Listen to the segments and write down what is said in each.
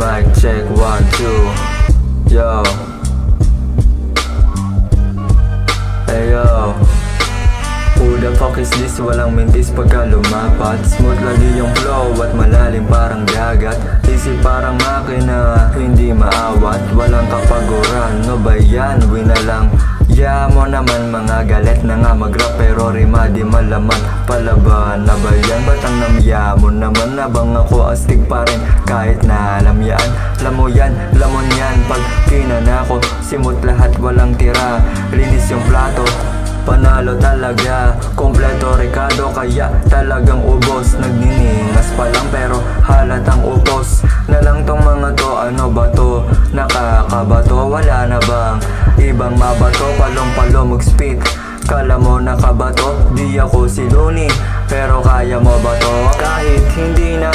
Mic check 1, 2. Yo. Hey yo. Who the fuck is this? Walang mintis pagka lumapat. Smooth lagi yung flow at malalim parang dagat. Isip parang makina, hindi maawat. Walang kapaguran, no ba yan? Wina lang. Ya mo naman mga galit na nga mag-rap pero rima di malaman. Palaban na ba yan? Ba't ang namya mo naman? Nabang ako astig pa rin kahit na alam yan. Lamo yan, lamon yan. Pag kinanako, simot lahat walang tira. Linis yung plato, panalo talaga. Kompleto Ricardo kaya talagang ubos. Nagniningas pa lang pero halatang upos na lang tong mga to. Ano ba to? Nakakabato? Wala na bang ibang mabato? Palong-palong mag-spit. Kala mo nakabato? Di ako si Looney pero kaya mo ba to? Kahit hindi na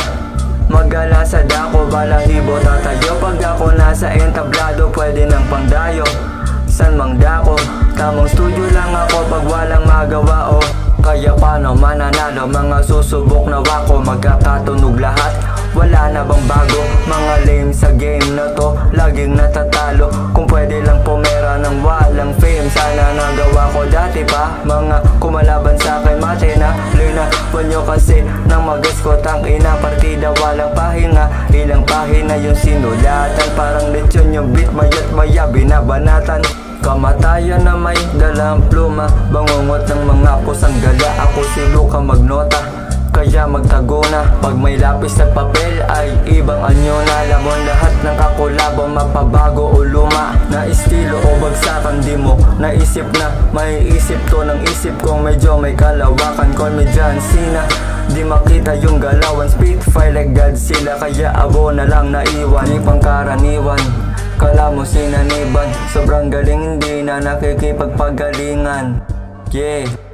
magala sa dako, balahibo tatayo. Pag ako nasa entablado pwede ng pangdayo. San mang dako? Tamang studio lang ako pag walang magawa oh. Kaya paano mananalo? Mga susubok na wako, magkakatunog lahat. Wala na bang bago? Mga lame sa game na to, laging natatalo. Kung pwede lang pumera ng walang fame, sana nagawa ko dati pa. Mga kumalaban sa akin mate na lina. Wanyo kasi nang magas ko tang ina. Partida walang pahinga, ilang pahina yung sinulatan. Parang lechon yung beat, mayat maya binabanatan. Kamatayan na may dalang pluma, bangungot ng mga pusang gala. Ako si Luka magnota, kaya magtago na. Pag may lapis at papel ay ibang anyo na. Lamon lahat ng kakulabo, mapabago o luma. Na estilo o bagsakan di mo naisip na. May isip to ng isip kong medyo may kalawakan. Call me John Cena, di makita yung galawan. Spitfire like Godzilla, kaya abo na lang naiwan. Di pangkaraniwan, kala mo sinaniban. Sobrang galing, hindi na nakikipagpagalingan. Yeah.